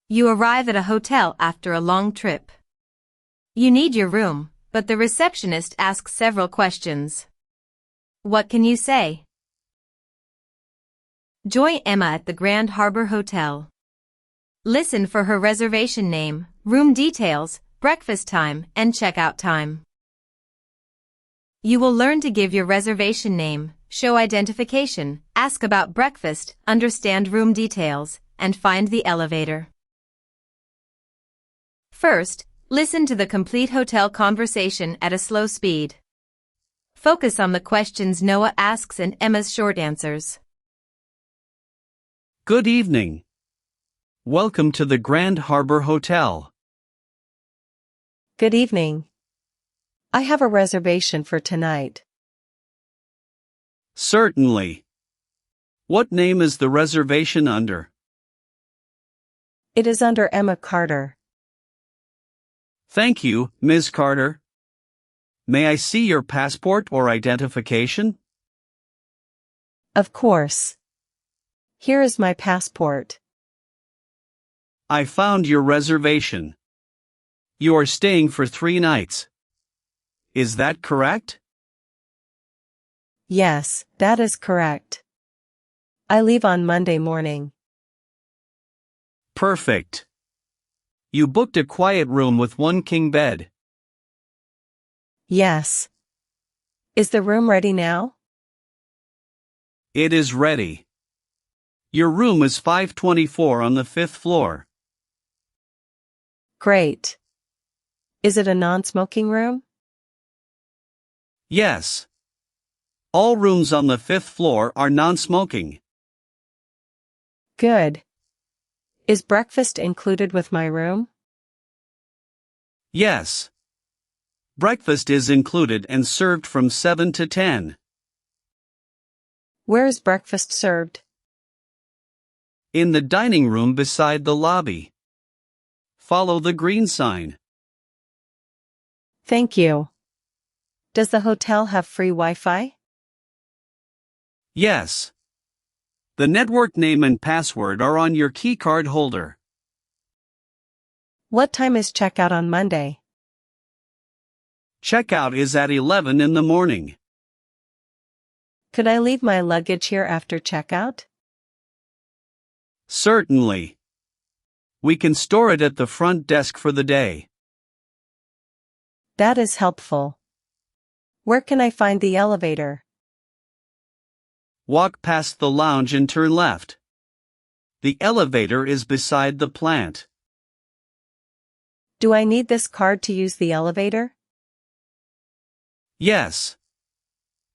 You arrive at a hotel after a long trip. You need your room, but the receptionist asks several questions. What can you say? Join Emma at the Grand Harbor Hotel. Listen for her reservation name, room details, breakfast time, and checkout time. You will learn to give your reservation name, show identification, ask about breakfast, understand room details, and find the elevator. First, listen to the complete hotel conversation at a slow speed. Focus on the questions Noah asks and Emma's short answers. Good evening. Welcome to the Grand Harbor Hotel. Good evening. I have a reservation for tonight. Certainly. What name is the reservation under? It is under Emma Carter. Thank you, Ms. Carter. May I see your passport or identification? Of course. Here is my passport. I found your reservation. You are staying for 3 nights. Is that correct? Yes, that is correct. I leave on Monday morning. Perfect. You booked a quiet room with 1 king bed. Yes. Is the room ready now? It is ready. Your room is 524 on the 5th floor. Great. Is it a non-smoking room? Yes. All rooms on the 5th floor are non-smoking. Good. Is breakfast included with my room? Yes. Breakfast is included and served from 7 to 10. Where is breakfast served? In the dining room beside the lobby. Follow the green sign. Thank you. Does the hotel have free Wi-Fi? Yes. The network name and password are on your key card holder. What time is checkout on Monday? Checkout is at 11 in the morning. Could I leave my luggage here after checkout? Certainly. We can store it at the front desk for the day. That is helpful. Where can I find the elevator? Walk past the lounge and turn left. The elevator is beside the plant. Do I need this card to use the elevator? Yes.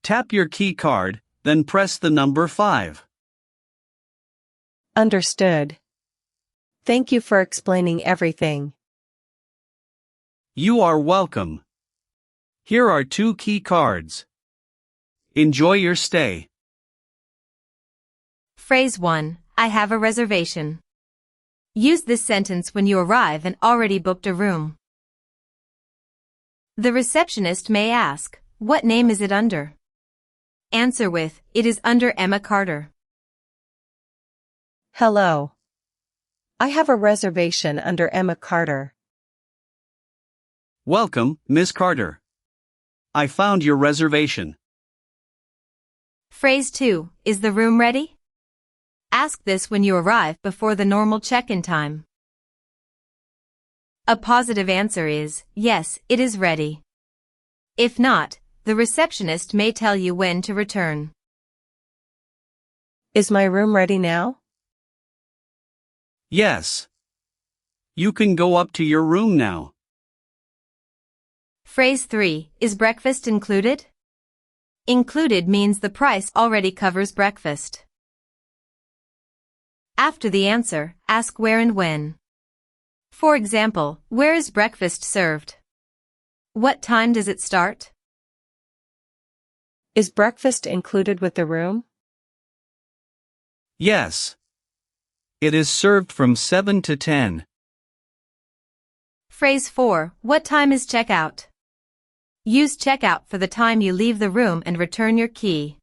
Tap your key card, then press the number 5. Understood. Thank you for explaining everything. You are welcome. Here are 2 key cards. Enjoy your stay. Phrase 1. I have a reservation. Use this sentence when you arrive and already booked a room. The receptionist may ask, what name is it under? Answer with, it is under Emma Carter. Hello. I have a reservation under Emma Carter. Welcome, Miss Carter. I found your reservation. Phrase 2. Is the room ready? Ask this when you arrive before the normal check-in time. A positive answer is, yes, it is ready. If not, the receptionist may tell you when to return. Is my room ready now? Yes. You can go up to your room now. Phrase 3. Is breakfast included? Included means the price already covers breakfast. After the answer, ask where and when. For example, where is breakfast served? What time does it start? Is breakfast included with the room? Yes. It is served from 7 to 10. Phrase 4. What time is checkout? Use checkout for the time you leave the room and return your key.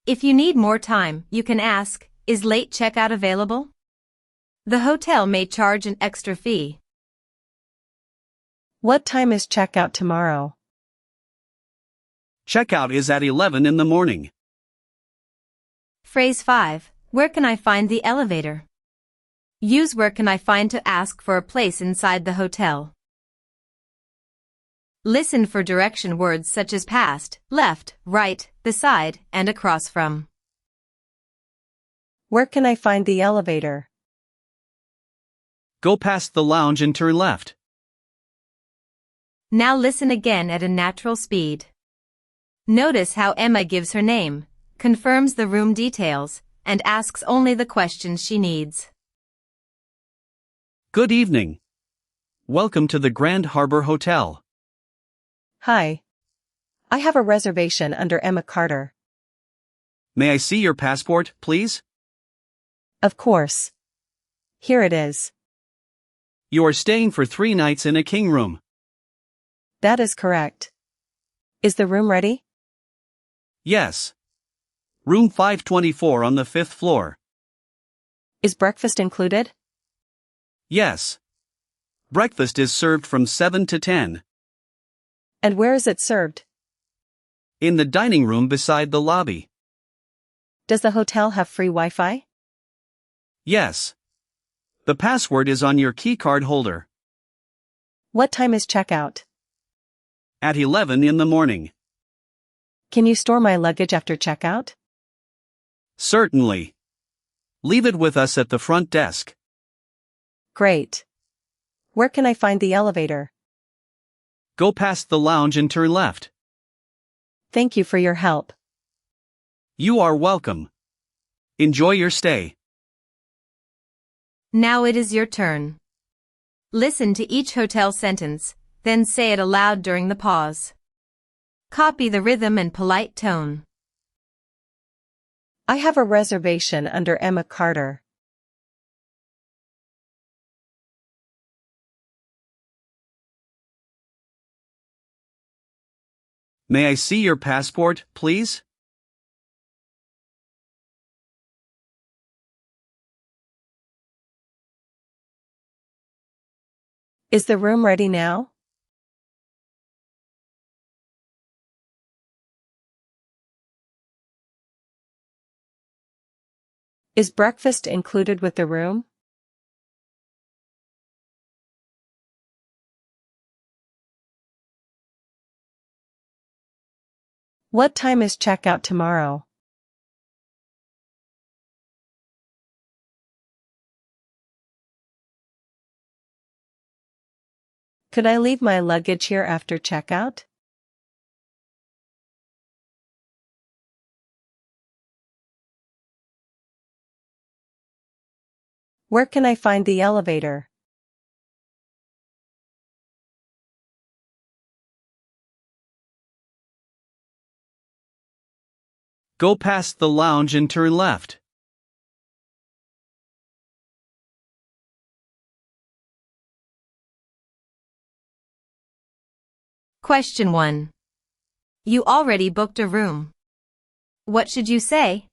If you need more time, you can ask, is late checkout available? The hotel may charge an extra fee. What time is checkout tomorrow? Checkout is at 11 in the morning. Phrase 5. Where can I find the elevator? Use where can I find to ask for a place inside the hotel. Listen for direction words such as past, left, right, beside, and across from. Where can I find the elevator? Go past the lounge and turn left. Now listen again at a natural speed. Notice how Emma gives her name, confirms the room details, and asks only the questions she needs. Good evening. Welcome to the Grand Harbor Hotel. Hi. I have a reservation under Emma Carter. May I see your passport, please? Of course. Here it is. You are staying for 3 nights in a king room. That is correct. Is the room ready? Yes. Room 524 on the 5th floor. Is breakfast included? Yes. Breakfast is served from 7 to 10. And where is it served? In the dining room beside the lobby. Does the hotel have free Wi-Fi? Yes. The password is on your keycard holder. What time is checkout? At 11 in the morning. Can you store my luggage after checkout? Certainly. Leave it with us at the front desk. Great. Where can I find the elevator? Go past the lounge and turn left. Thank you for your help. You are welcome. Enjoy your stay. Now it is your turn. Listen to each hotel sentence, then say it aloud during the pause. Copy the rhythm and polite tone. I have a reservation under Emma Carter. May I see your passport, please? Is the room ready now? Is breakfast included with the room? What time is checkout tomorrow? Could I leave my luggage here after checkout? Where can I find the elevator? Go past the lounge and turn left. Question 1. You already booked a room. What should you say?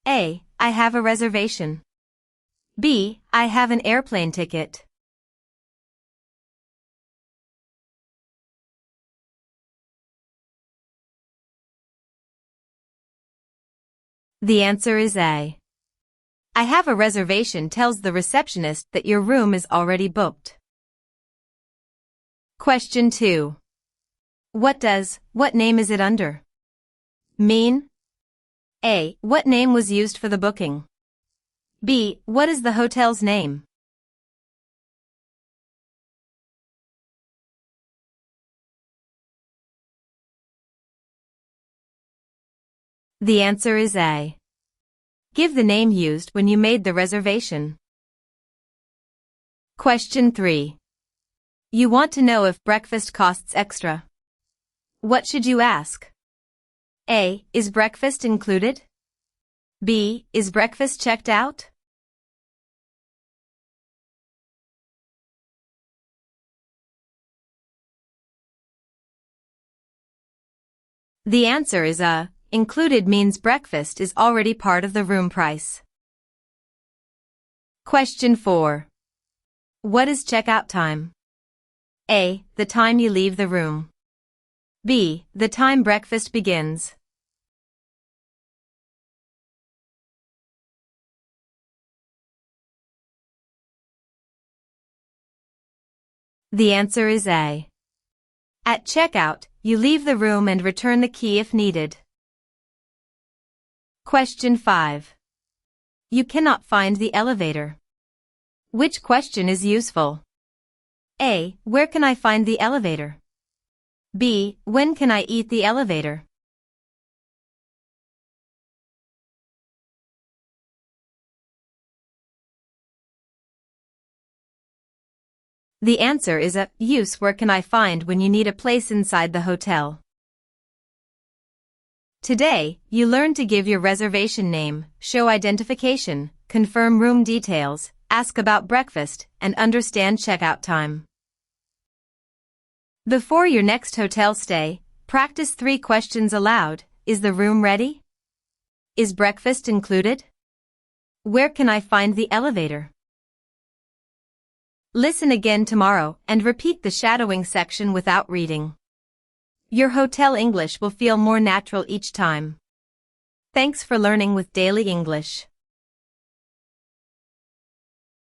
A. I have a reservation. B. I have an airplane ticket. The answer is A. I have a reservation tells the receptionist that your room is already booked. Question 2. What name is it under? Mean? A. What name was used for the booking? B. What is the hotel's name? The answer is A. Give the name used when you made the reservation. Question 3. You want to know if breakfast costs extra. What should you ask? A. Is breakfast included? B. Is breakfast checked out? The answer is A. Included means breakfast is already part of the room price. Question 4. What is checkout time? A. The time you leave the room. B. The time breakfast begins. The answer is A. At checkout, you leave the room and return the key if needed. Question 5. You cannot find the elevator. Which question is useful? A. Where can I find the elevator? B. When can I eat the elevator? The answer is A. Use where can I find when you need a place inside the hotel. Today, you learned to give your reservation name, show identification, confirm room details, ask about breakfast, and understand checkout time. Before your next hotel stay, practice 3 questions aloud. Is the room ready? Is breakfast included? Where can I find the elevator? Listen again tomorrow and repeat the shadowing section without reading. Your hotel English will feel more natural each time. Thanks for learning with Daily English.